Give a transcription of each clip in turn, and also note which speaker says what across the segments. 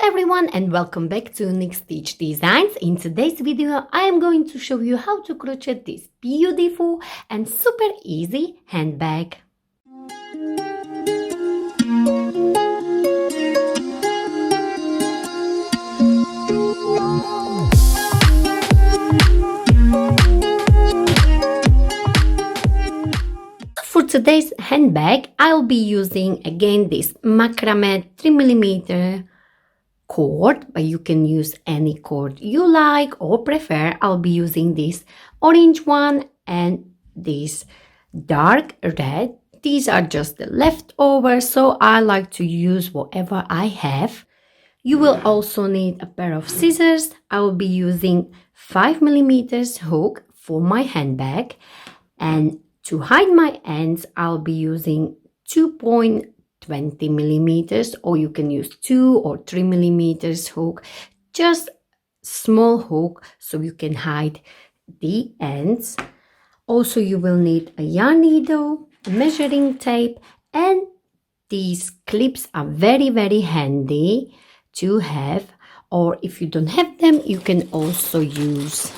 Speaker 1: everyone and welcome back to Next Stitch Designs. In today's video I am going to show you how to crochet this beautiful and super easy handbag. For today's handbag I'll be using again this macrame 3mm cord, but you can use any cord you like or prefer. I'll be using this orange one and this dark red. These are just the leftovers, so I like to use whatever I have. You will also need a pair of scissors. I will be using 5mm hook for my handbag, and to hide my ends I'll be using 2.20mm, or you can use 2 or 3mm hook, just small hook so you can hide the ends. Also you will need a yarn needle, measuring tape, and these clips are very handy to have, or if you don't have them you can also use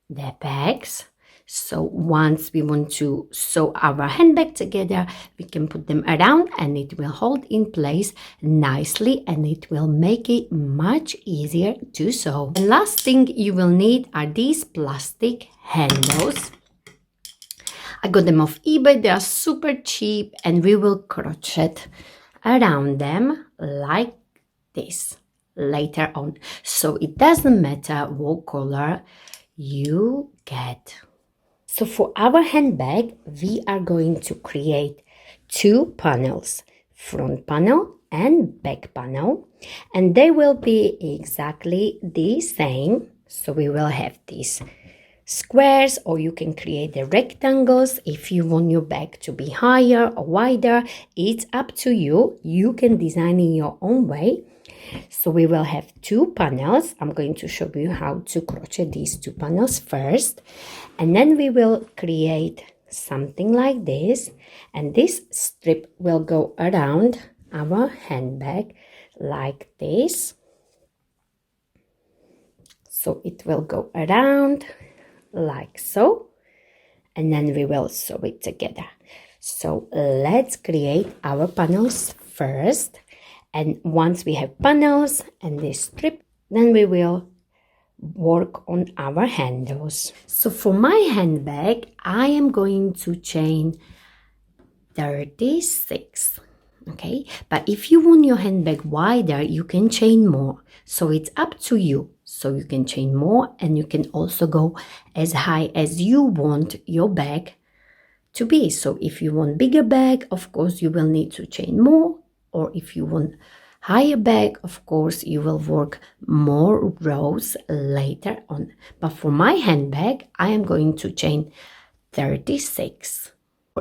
Speaker 1: the bags. So once we want to sew our handbag together, we can put them around and it will hold in place nicely and it will make it much easier to sew. And last thing you will need are these plastic handles. I got them off eBay. They are super cheap and we will crochet around them like this later on. So it doesn't matter what color you get. So for our handbag, we are going to create two panels, front panel and back panel, and they will be exactly the same. So we will have these squares, or you can create the rectangles if you want your bag to be higher or wider. It's up to you. You can design in your own way. So we will have two panels. I'm going to show you how to crochet these two panels first, and then we will create something like this, and this strip will go around our handbag like this. So it will go around like so, and then we will sew it together. So let's create our panels first. And once we have panels and this strip, then we will work on our handles. So for my handbag, I am going to chain 36. Okay, but if you want your handbag wider, you can chain more. So it's up to you. So you can chain more, and you can also go as high as you want your bag to be. So if you want bigger bag, of course you will need to chain more. Or if you want higher bag, of course you will work more rows later on. But for my handbag, I am going to chain 36.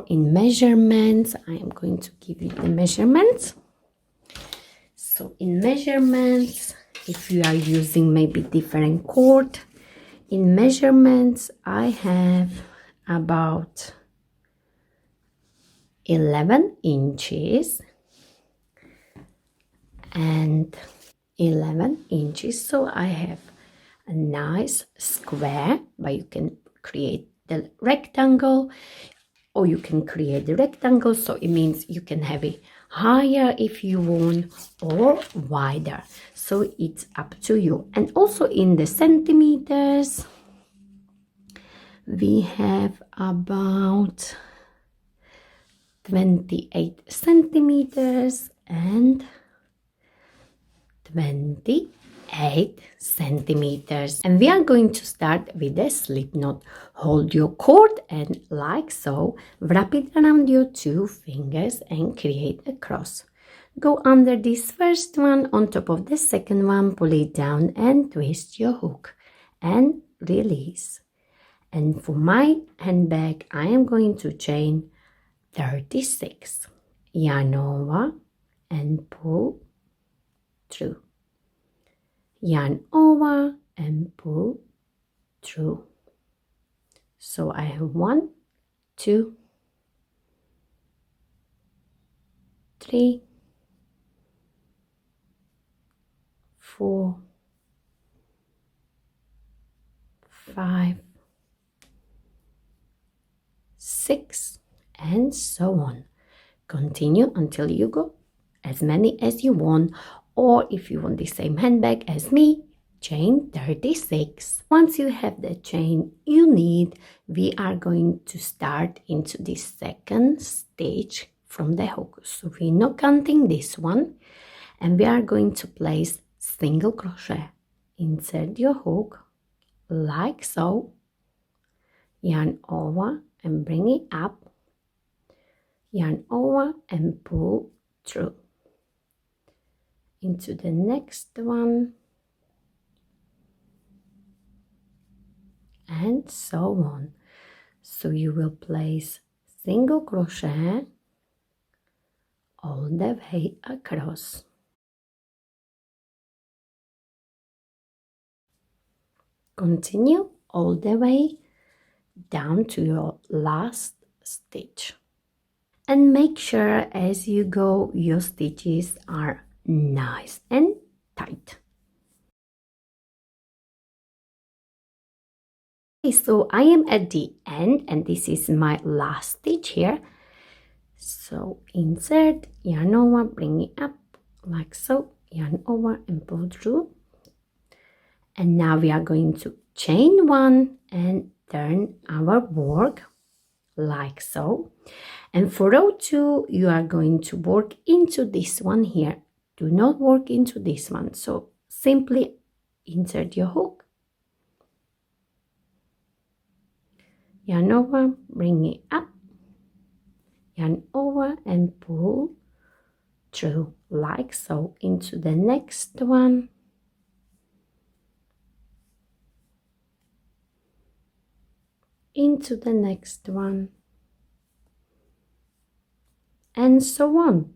Speaker 1: In measurements, I am going to give you the measurements. So in measurements, if you are using maybe different cord, in measurements I have about 11 inches and 11 inches. So I have a nice square, but you can create the rectangle, or you can create the rectangle, so it means you can have it higher if you want or wider. So it's up to you. And also in the centimeters, we have about 28 centimeters and 28 centimeters. And we are going to start with a slip knot. Hold your cord and like so, wrap it around your two fingers and create a cross. Go under this first one, on top of the second one, pull it down and twist your hook and release. And for my handbag, I am going to chain 36. Yarn over and pull through. Yarn over and pull through. So I have 1, 2, 3, 4, 5, 6, and so on. Continue until you go as many as you want, or if you want the same handbag as me, chain 36. Once you have the chain you need, we are going to start into the second stage from the hook. So we're not counting this one, and we are going to place single crochet. Insert your hook like so, yarn over and bring it up, yarn over and pull through into the next one, and so on. So you will place single crochet all the way across. Continue all the way down to your last stitch, and make sure as you go your stitches are nice and tight. Okay, so I am at the end and this is my last stitch here. So insert, yarn over, bring it up like so, yarn over and pull through. And now we are going to chain 1 and turn our work like so. And for row 2 you are going to work into this one here. Do not work into this one. So simply insert your hook, yarn over, bring it up, yarn over and pull through like so into the next one, into the next one, and so on.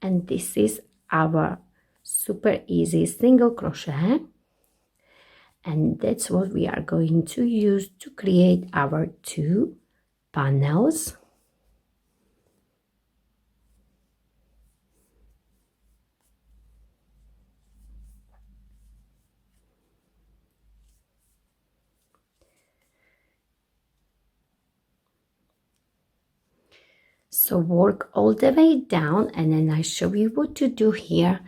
Speaker 1: And this is our super easy single crochet, and that's what we are going to use to create our 2 panels. So work all the way down, and then I show you what to do here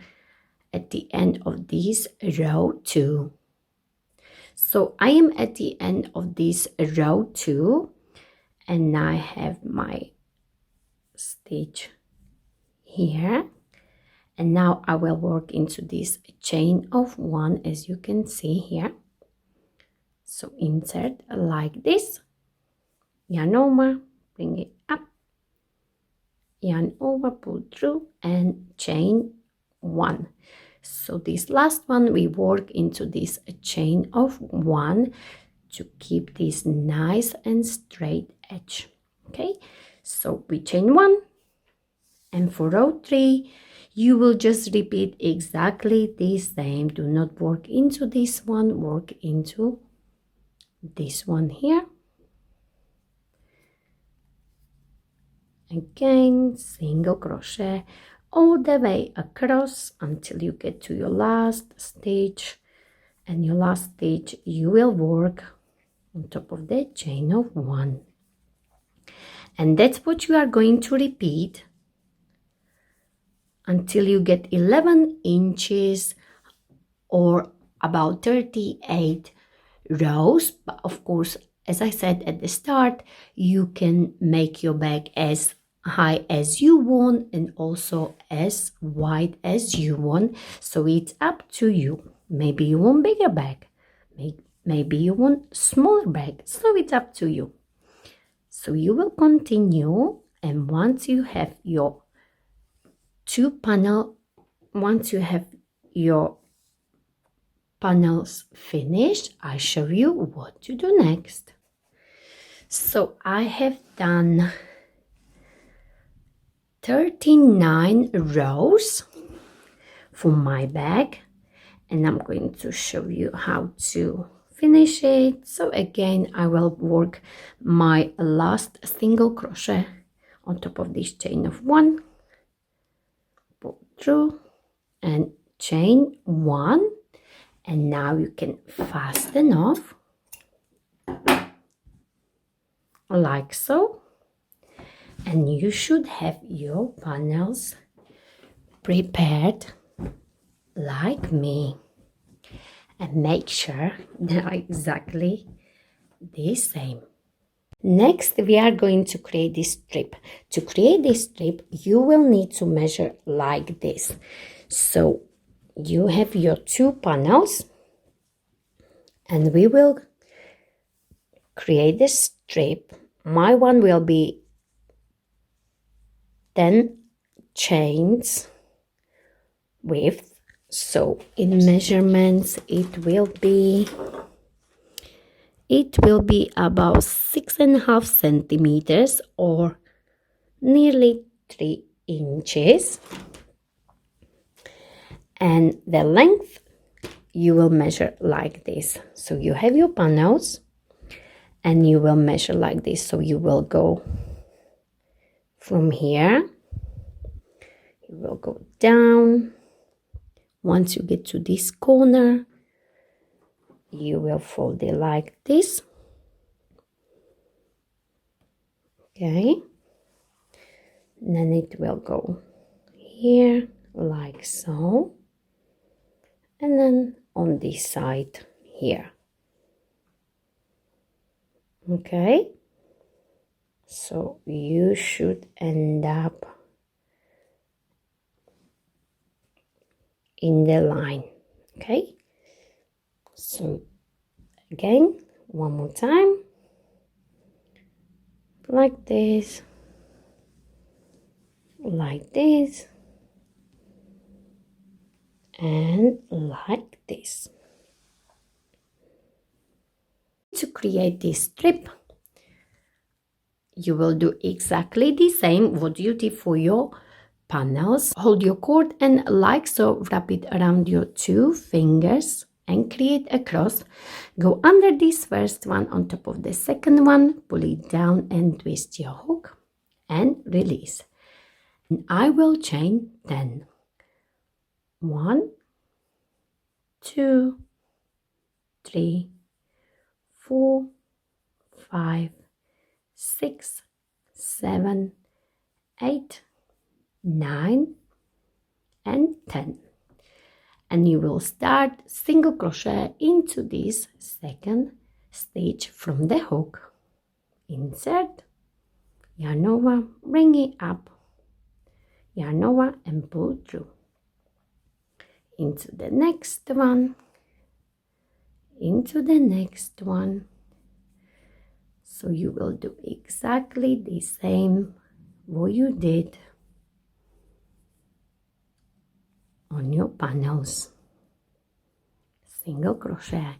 Speaker 1: at the end of this row 2. So I am at the end of this row 2, and I have my stitch here, and now I will work into this chain of 1 as you can see here. So insert like this, yarn over, bring it up, yarn over, pull through, and chain 1. So this last one we work into this chain of 1 to keep this nice and straight edge. Okay, so we chain 1, and for row 3 you will just repeat exactly the same. Do not work into this one, work into this one here. Again, single crochet all the way across until you get to your last stitch, and your last stitch you will work on top of the chain of 1, and that's what you are going to repeat until you get 11 inches or about 38 rows. But of course, as I said at the start, you can make your bag as high as you want and also as wide as you want, so it's up to you. Maybe you want bigger bag, maybe you want smaller bag, so it's up to you. So you will continue, and once you have your 2 panel, once you have your panels finished, I show you what to do next. So I have done 39 rows for my bag, and I'm going to show you how to finish it. So again, I will work my last single crochet on top of this chain of 1, pull through and chain 1, and now you can fasten off like so, and you should have your panels prepared like me, and make sure they are exactly the same. Next, we are going to create this strip. To create this strip, you will need to measure like this. So you have your 2 panels, and we will create the strip. My one will be 10 chains width. So in measurements, it will be about 6.5 centimeters or nearly 3 inches. And the length you will measure like this. So you have your panels and you will measure like this. So you will go from here, you will go down. Once you get to this corner, you will fold it like this. Okay, and then it will go here like so, and then on this side here. Okay, so you should end up in the line. Okay, so again, one more time, like this, like this, and like this. To create this strip, you will do exactly the same what you did for your panels. Hold your cord and like so, wrap it around your 2 fingers and create a cross. Go under this first one on top of the second one, pull it down and twist your hook and release. And I will chain 10. 1, 2, 3, 4, 5, 6, 7, 8, 9, and 10. And you will start single crochet into this second stitch from the hook. Insert, yarn over, bring it up, yarn over and pull through into the next one, into the next one. So you will do exactly the same what you did on your panels. Single crochet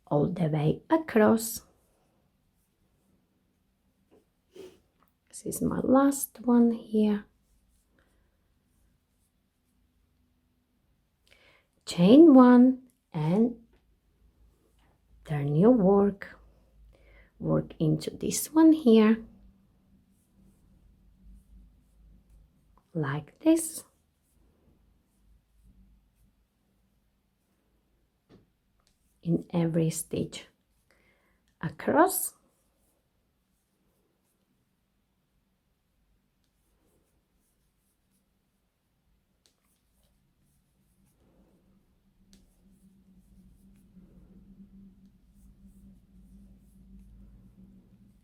Speaker 1: all the way across. This is my last one here. Chain 1 and turn your work into this one here, like this. In every stitch across.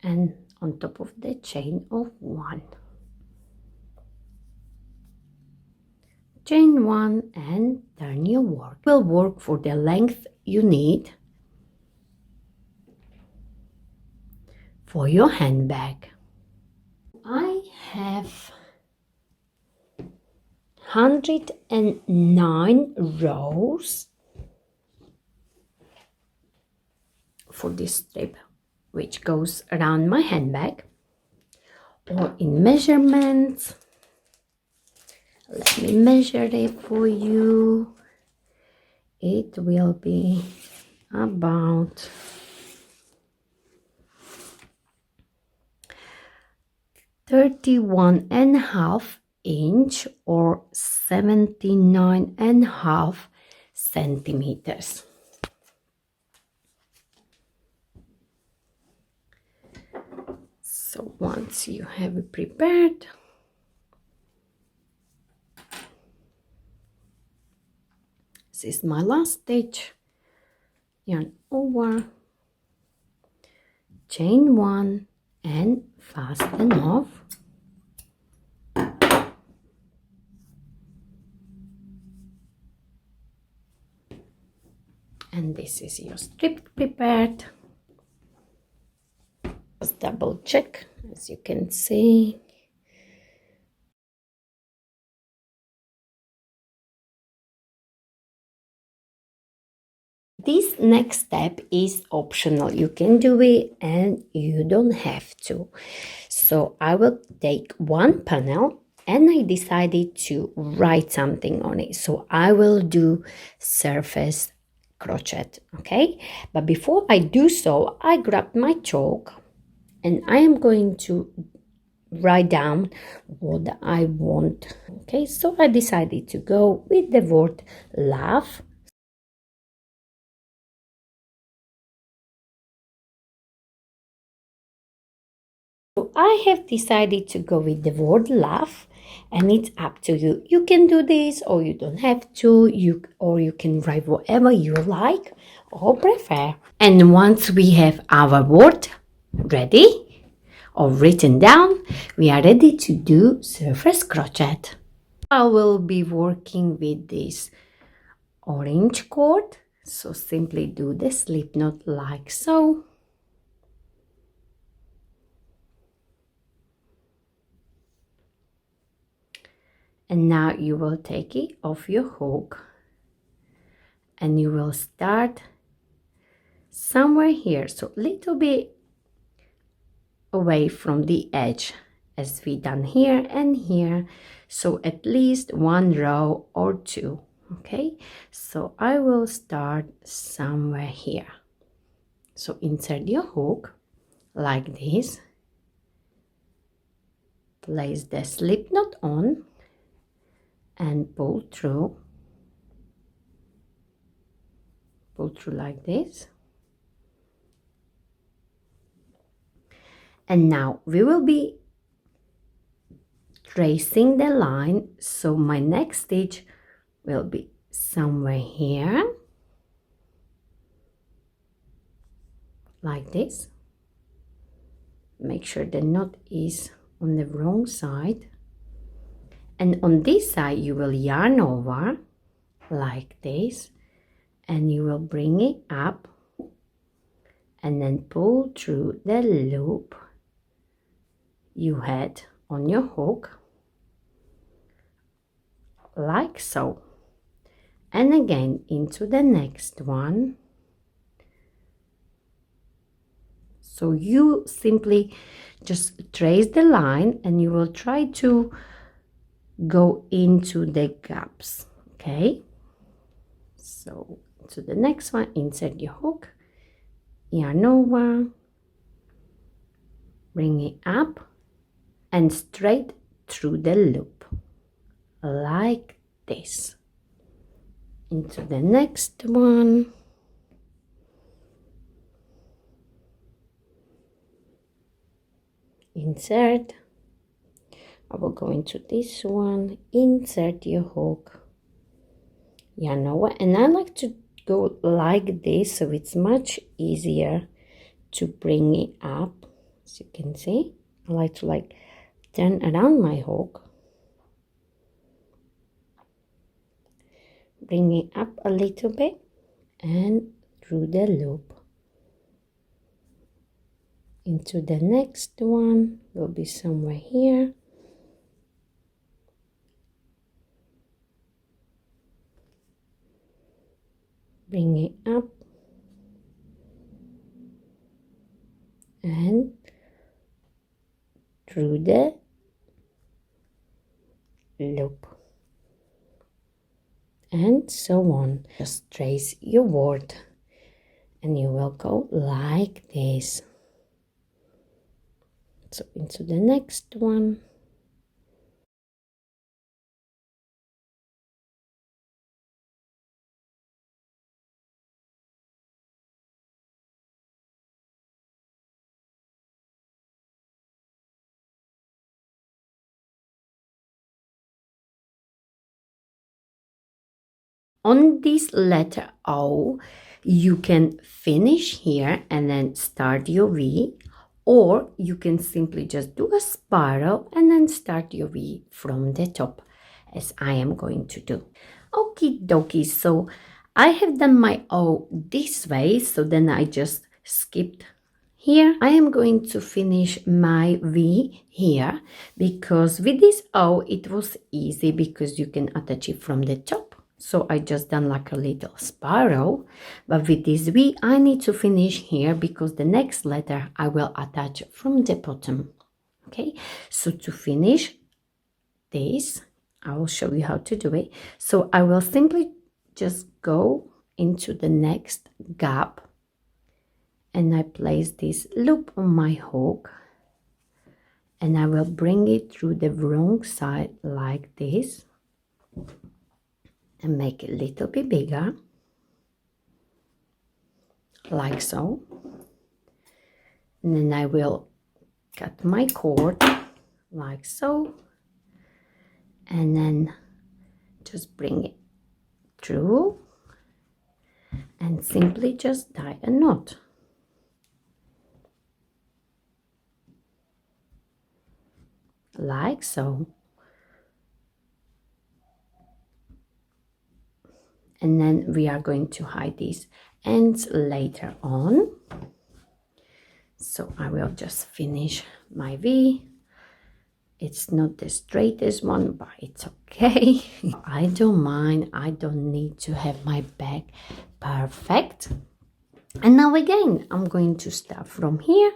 Speaker 1: And on top of the chain of 1. Chain 1 and turn your work. Will work for the length you need for your handbag. I have 109 rows for this strip, which goes around my handbag. Or in measurements, let me measure it for you. It will be about 31.5 inch or 79.5 centimeters. So once you have it prepared, this is my last stitch. Yarn over, chain 1 and fasten off. And this is your strip prepared. Just double check, as you can see. This next step is optional. You can do it and you don't have to. So I will take one panel and I decided to write something on it. So I will do surface crochet, okay? But before I do so, I grabbed my chalk and I am going to write down what I want. Okay, so I decided to go with the word love. So I have decided to go with the word love, and it's up to you. You can do this or you don't have to, you can write whatever you like or prefer. And once we have our word ready or written down, we are ready to do surface crochet. I will be working with this orange cord, so simply do the slip knot like so. And now you will take it off your hook and you will start somewhere here, so a little bit away from the edge as we done here and here, so at least one row or two. Okay, so I will start somewhere here. So insert your hook like this, place the slip knot on and pull through like this. And now we will be tracing the line, so my next stitch will be somewhere here like this. Make sure the knot is on the wrong side, and on this side you will yarn over like this and you will bring it up and then pull through the loop you had on your hook like so, and again into the next one. So you simply just trace the line and you will try to go into the gaps. Okay, so to the next one, insert your hook, yarn over, bring it up and straight through the loop like this. Into the next one, insert. I will go into this one, insert your hook, yarn over, and I like to go like this so it's much easier to bring it up. As you can see, I like to turn around my hook, bring it up a little bit and through the loop. Into the next one will be somewhere here. Bring it up and through the loop, and so on. Just trace your word and you will go like this. So into the next one, on this letter O, you can finish here and then start your V, or you can simply just do a spiral and then start your V from the top, as I am going to do. Okie dokie, so I have done my O this way, so then I just skipped here. I am going to finish my V here, because with this O it was easy because you can attach it from the top. So I just done like a little spiral, but with this V I need to finish here because the next letter I will attach from the bottom. Okay, so to finish this, I will show you how to do it. So I will simply just go into the next gap and I place this loop on my hook and I will bring it through the wrong side like this and make it a little bit bigger, like so. And then I will cut my cord like so, and then just bring it through and simply just tie a knot. Like so. And then we are going to hide these ends later on. So I will just finish my V. It's not the straightest one, but it's okay. I don't mind. I don't need to have my bag perfect. And now again, I'm going to start from here.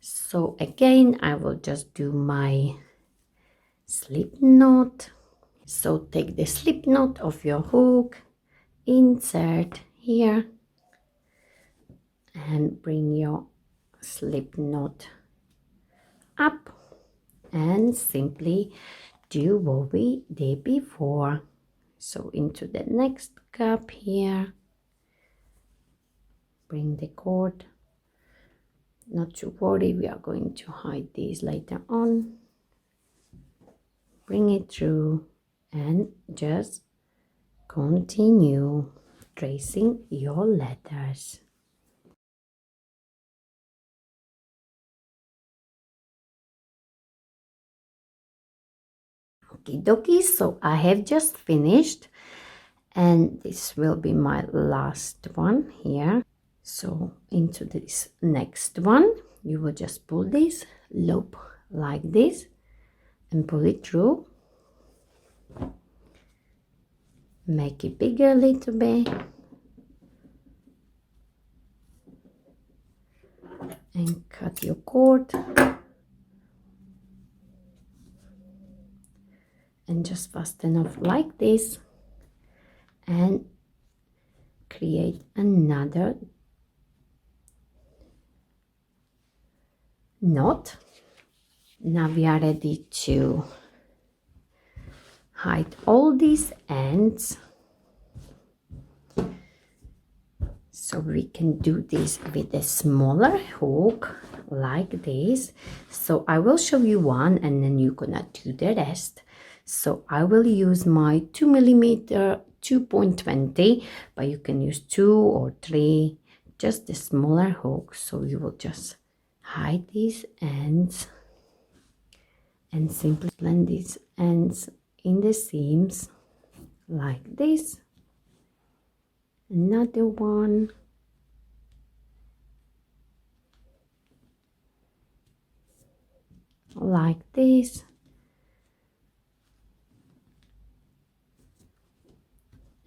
Speaker 1: So again, I will just do my slip knot. So take the slip knot of your hook, insert here, and bring your slip knot up, and simply do what we did before. So into the next gap here, bring the cord. Not to worry, we are going to hide these later on. Bring it through and just continue tracing your letters. Okie dokie, so I have just finished and this will be my last one here. So into this next one, you will just pull this loop like this and pull it through. Make it bigger a little bit. And cut your cord. And just fasten off like this. And create another knot. Now we are ready to hide all these ends. So we can do this with a smaller hook like this. So I will show you one and then you're gonna do the rest. So I will use my 2mm 2.20, but you can use 2 or 3, just a smaller hook. So you will just hide these ends and simply blend these ends in the seams like this. Another one. Like this.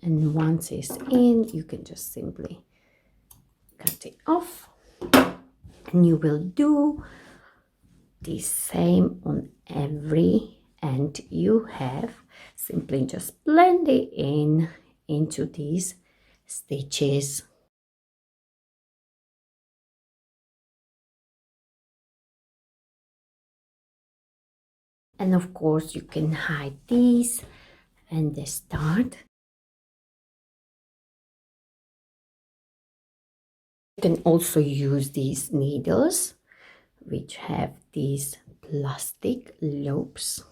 Speaker 1: And once it's in, you can just simply cut it off. And you will do the same on every end you have. Simply just blend it in into these stitches. And of course you can hide these and the start. You can also use these needles which have these plastic loops.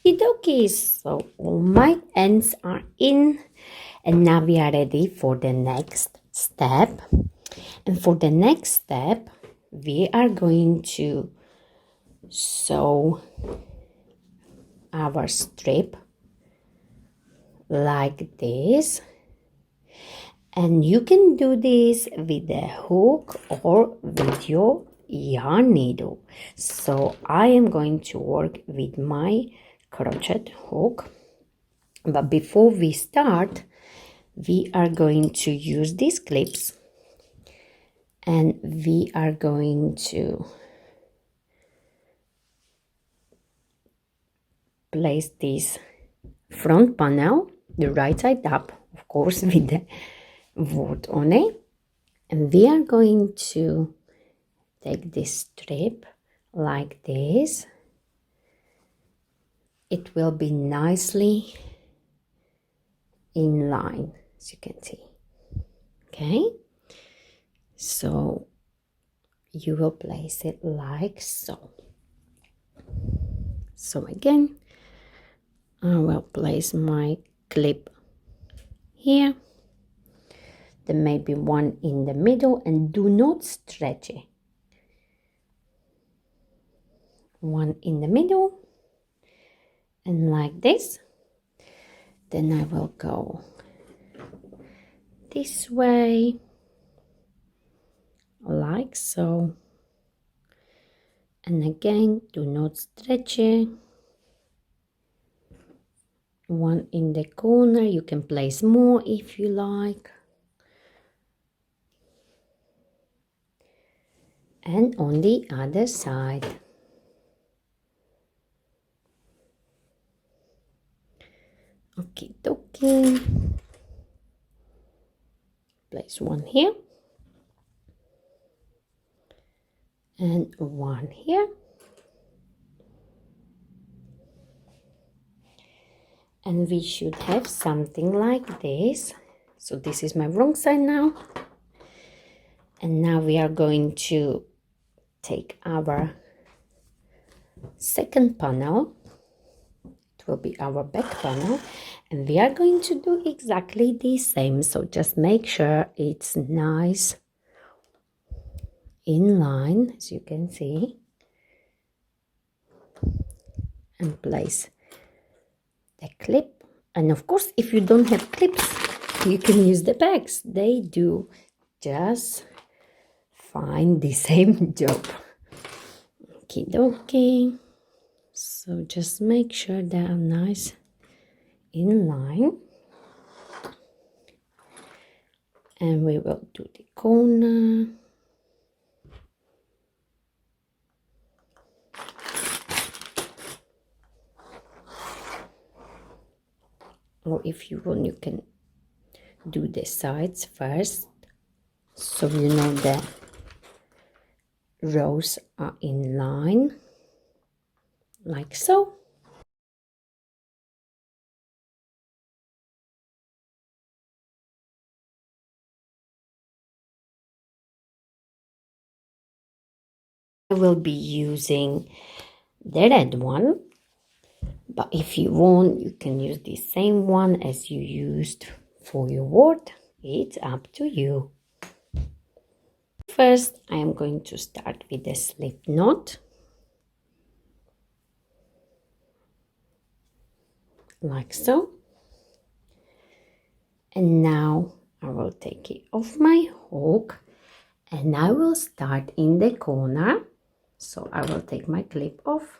Speaker 1: Okay, so all my ends are in, and now we are ready for the next step. And for the next step, we are going to sew our strip like this. And you can do this with a hook or with your yarn needle. So I am going to work with my crochet hook. But before we start, we are going to use these clips, and we are going to place this front panel, the right side up, of course, with the word on it. And we are going to take this strip like this. It will be nicely in line, as you can see. Okay, so you will place it like so. So again, I will place my clip here. There may be one in the middle, and do not stretch it. One in the middle, and like this. Then I will go this way, like so. And again, do not stretch it. One in the corner, you can place more if you like. And on the other side. Okay. Place one here. And one here. And we should have something like this. So this is my wrong side now. And now we are going to take our second panel. It will be our back panel. And we are going to do exactly the same. So just make sure it's nice in line, as you can see. And place the clip. And of course, if you don't have clips, you can use the bags. They do just fine the same job. Okay. So just make sure they are nice in line. And we will do the corner. Or if you want, you can do the sides first, so you know the rows are in line, like so. I will be using the red one, but if you want, you can use the same one as you used for your word. It's up to you. First, I am going to start with the slip knot, like so. And now I will take it off my hook, and I will start in the corner. So I will take my clip off.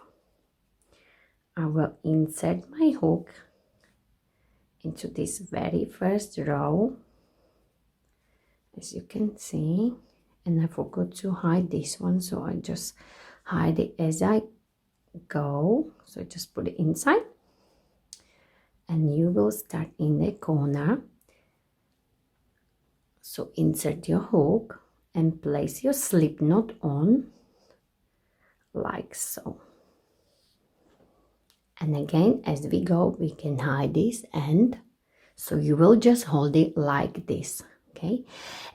Speaker 1: I will insert my hook into this very first row, as you can see. And I forgot to hide this one, so I just hide it as I go. So just put it inside, and you will start in the corner. So insert your hook and place your slip knot on, like so. And again, as we go, we can hide this end. So you will just hold it like this, okay?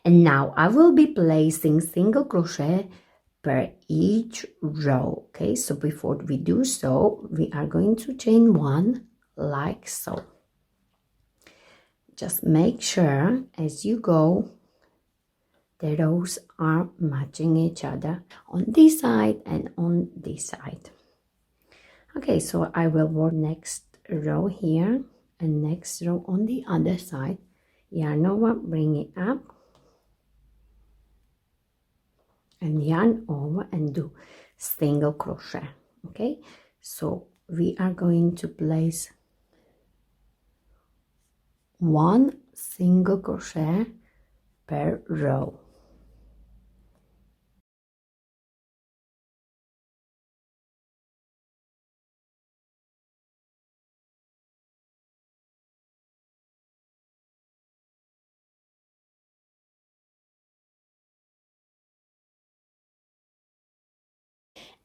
Speaker 1: And now I will be placing single crochet per each row. Okay, so before we do so, we are going to chain 1 like so. Just make sure as you go the rows are matching each other on this side and on this side. Okay, so I will work next row here and next row on the other side. Yarn over, bring it up and yarn over and do single crochet. Okay, so we are going to place 1 single crochet per row.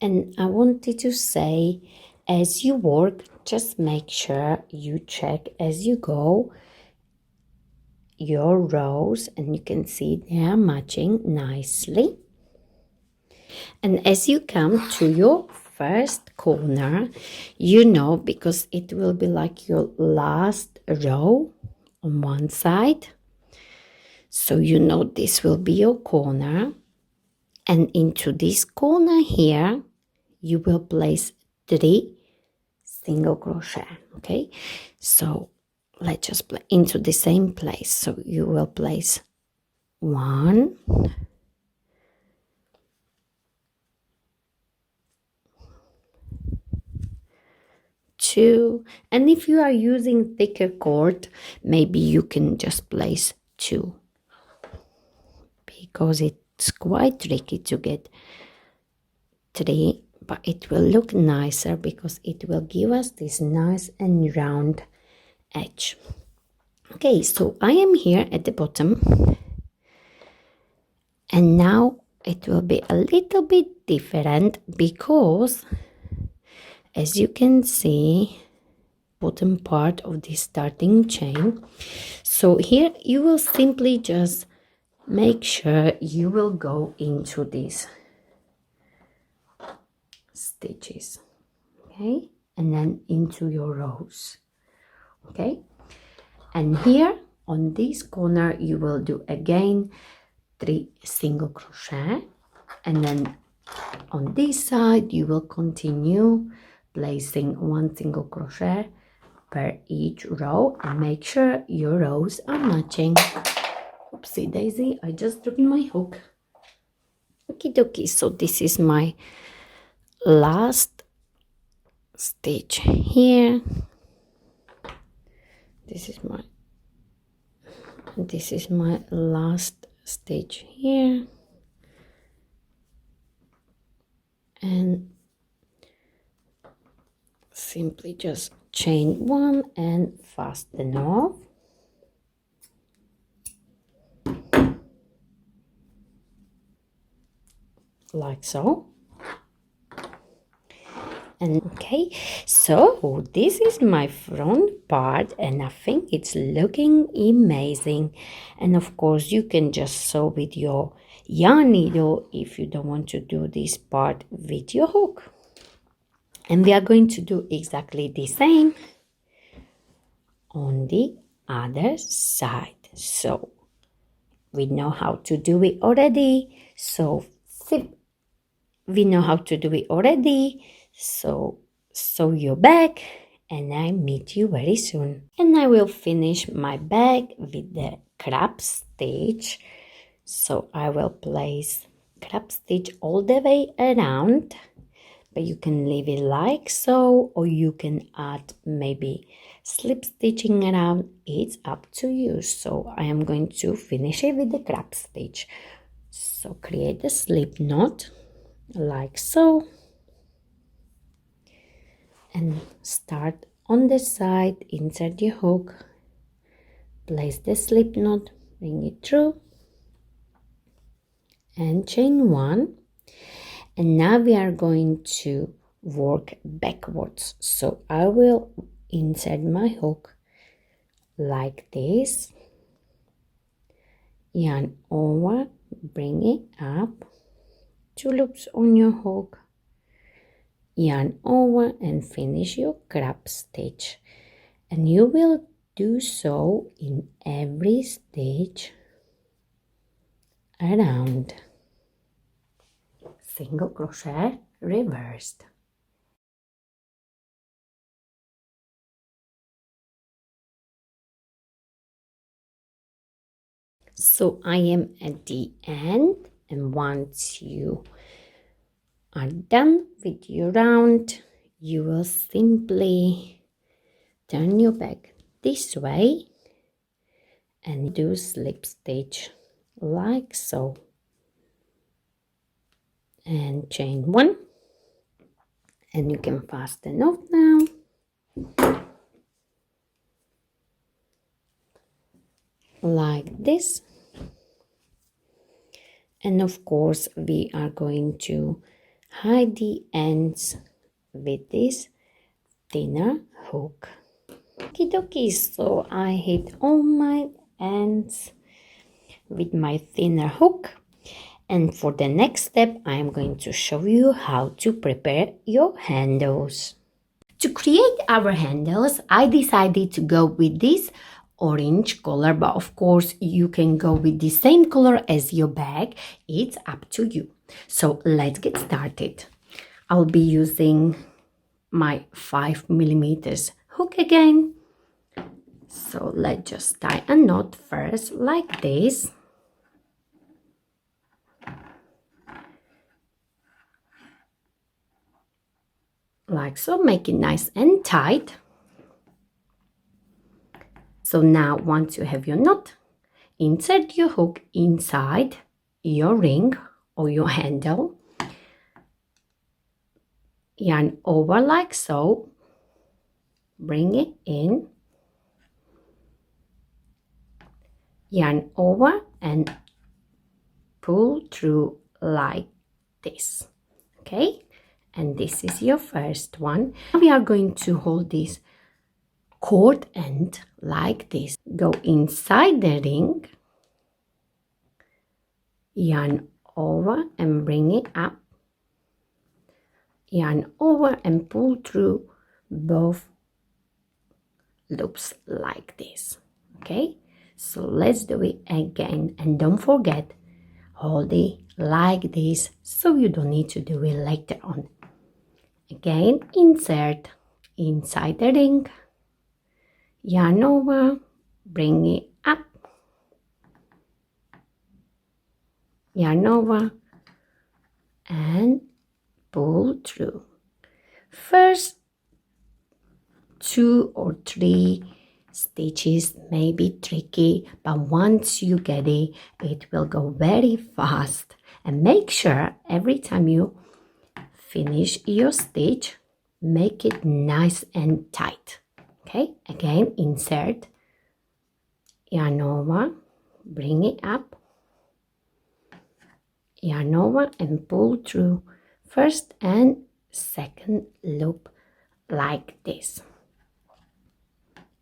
Speaker 1: And I wanted to say, as you work, just make sure you check as you go your rows, and you can see they are matching nicely. And as you come to your first corner, you know, because it will be like your last row on one side, so you know this will be your corner, and into this corner here you will place 3 single crochet. Okay, so let's just play into the same place. So you will place 1, 2, and if you are using thicker cord, maybe you can just place 2, because it's quite tricky to get 3, but it will look nicer because it will give us this nice and round edge. Okay, so I am here at the bottom, and now it will be a little bit different because as you can see bottom part of the starting chain. So here you will simply just make sure you will go into these stitches, okay, and then into your rows. Okay, and here on this corner you will do again 3 single crochet, and then on this side you will continue placing 1 single crochet per each row, and make sure your rows are matching. Oopsie daisy, I just dropped my hook. Okie dokie, so this is my last stitch here. This is my last stitch here, and simply just chain 1 and fasten off. Like so. And okay, so this is my front part, and I think it's looking amazing. And of course you can just sew with your yarn needle if you don't want to do this part with your hook. And we are going to do exactly the same on the other side. So we know how to do it already, so we know how to do it already, so sew your bag, and I meet you very soon. And I will finish my bag with the crab stitch. So I will place crab stitch all the way around, but you can leave it like so, or you can add maybe slip stitching around. It's up to you. So I am going to finish it with the crab stitch. So create a slip knot like so, and start on the side, insert your hook, place the slip knot, bring it through, and chain 1. And now we are going to work backwards. So I will insert my hook like this, yarn over, bring it up, 2 loops on your hook, yarn over and finish your crab stitch, and you will do so in every stitch around. Single crochet reversed. So I am at the end, and once you are done with your round, you will simply turn your bag this way and do slip stitch like so, and chain 1, and you can fasten off now. Like this, and of course we are going to hide the ends with this thinner hook. Okie dokie, so I hid all my ends with my thinner hook, and for the next step I am going to show you how to prepare your handles. To create our handles, I decided to go with this orange color, but of course you can go with the same color as your bag. It's up to you. So let's get started. I'll be using my 5mm hook again. So let's just tie a knot first like this. Like so, make it nice and tight. So now once you have your knot, insert your hook inside your ring or your handle, yarn over like so, bring it in, yarn over and pull through like this. Okay, and this is your first one. We are going to hold this cord end like this. Go inside the ring, yarn over and bring it up, yarn over and pull through both loops like this. Okay, so let's do it again, and don't forget, hold it like this so you don't need to do it later on. Again, insert inside the ring, yarn over, bring it up, yarn over and pull through. First 2 or 3 stitches may be tricky, but once you get it, it will go very fast. And make sure every time you finish your stitch, make it nice and tight. Okay, again, insert, yarn over, bring it up, yarn over and pull through first and second loop like this.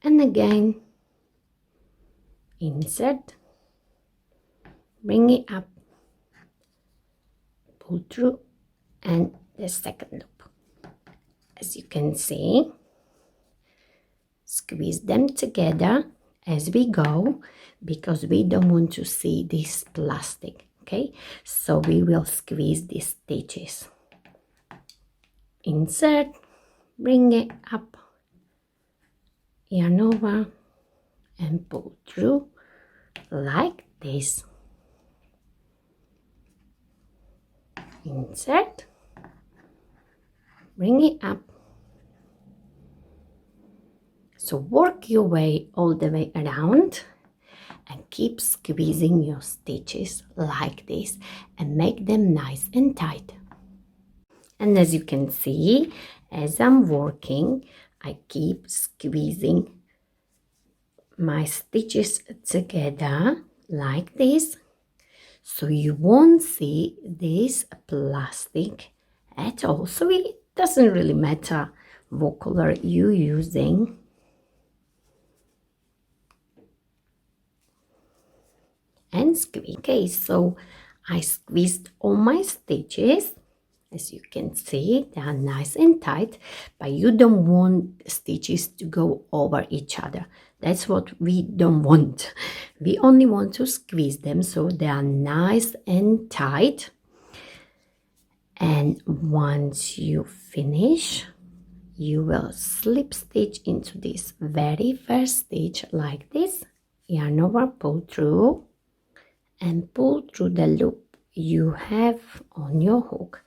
Speaker 1: And again, insert, bring it up, pull through, and the second loop. As you can see, squeeze them together as we go because we don't want to see this plastic. Okay, so we will squeeze these stitches. Insert, bring it up, yarn over and pull through like this. Insert, bring it up. So work your way all the way around and keep squeezing your stitches like this and make them nice and tight. And as you can see, as I'm working, I keep squeezing my stitches together like this, so you won't see this plastic at all. So it doesn't really matter what color you're using. And squeeze. Okay, so I squeezed all my stitches. As you can see, they are nice and tight, but you don't want stitches to go over each other. That's what we don't want. We only want to squeeze them so they are nice and tight. And once you finish, you will slip stitch into this very first stitch like this, yarn over, pull through, and pull through the loop you have on your hook.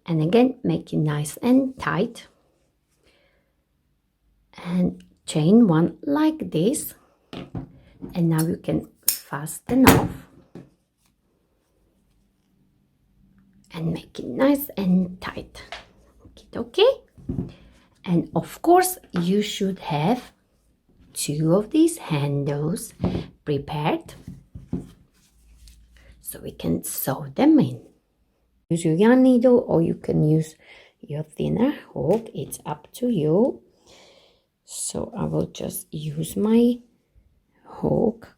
Speaker 1: And again, make it nice and tight, and chain one like this. And now you can fasten off and make it nice and tight. Okay, and of course you should have 2 of these handles prepared so we can sew them in. Use your yarn needle or you can use your thinner hook, it's up to you. So I will just use my hook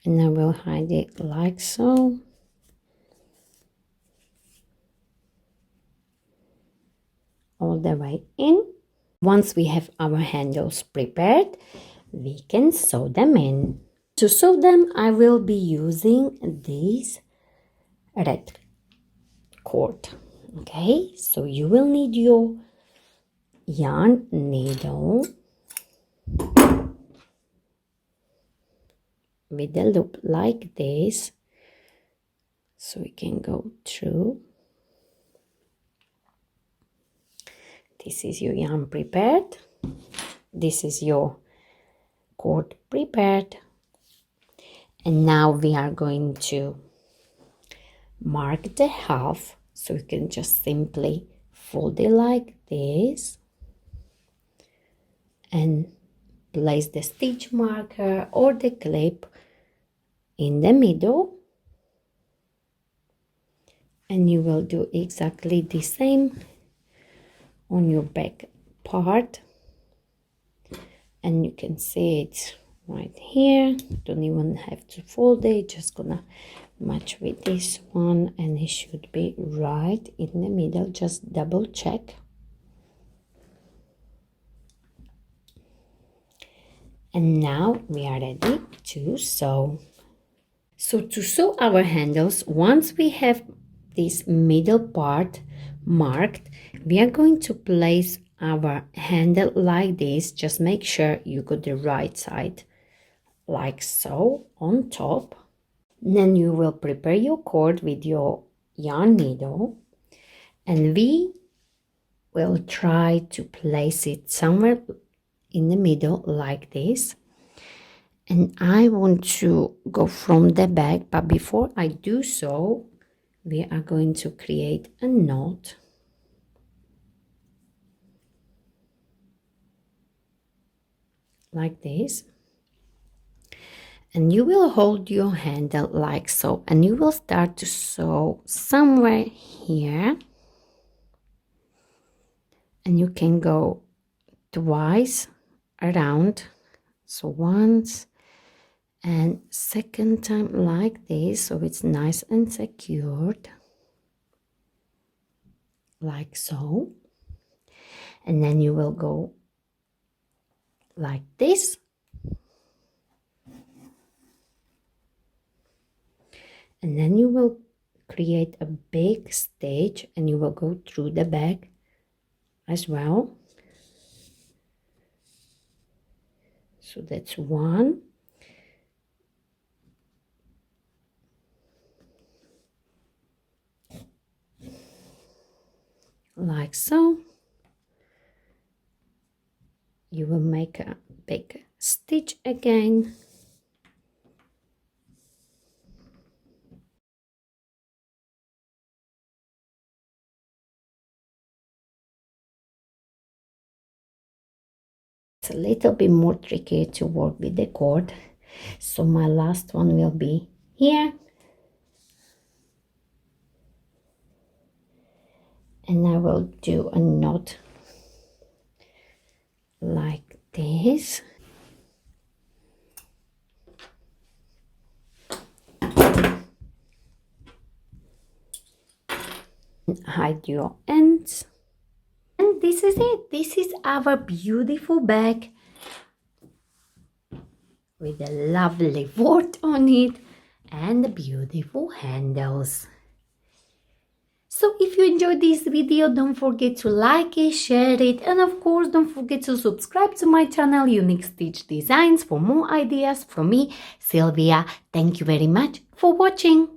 Speaker 1: and I will hide it like so. All the way in. Once we have our handles prepared, we can sew them in. To sew them, I will be using this red cord. Okay, so you will need your yarn needle with a loop like this, so we can go through. This is your yarn prepared. This is your cord prepared. And now we are going to mark the half, so you can just simply fold it like this and place the stitch marker or the clip in the middle, and you will do exactly the same on your back part. And you can see it right here. Don't even have to fold it, just gonna match with this one, and it should be right in the middle. Just double check. And now we are ready to sew. So to sew our handles, once we have this middle part marked, we are going to place our handle like this. Just make sure you got the right side like so on top. Then you will prepare your cord with your yarn needle, and we will try to place it somewhere in the middle like this. And I want to go from the back, but before I do so, we are going to create a knot like this. And you will hold your handle like so, and you will start to sew somewhere here, and you can go twice around, so once and second time like this, so it's nice and secured like so. And then you will go like this, and then you will create a big stitch, and you will go through the back as well. So that's one, like so. You will make a big stitch again, it's a little bit more tricky to work with the cord, so my last one will be here, and I will do a knot like this. Hide your ends. And this is it. This is our beautiful bag with a lovely word on it and the beautiful handles. So if you enjoyed this video, don't forget to like it, share it, and of course don't forget to subscribe to my channel Unique Stitch Designs for more ideas from me, Sylvia. Thank you very much for watching.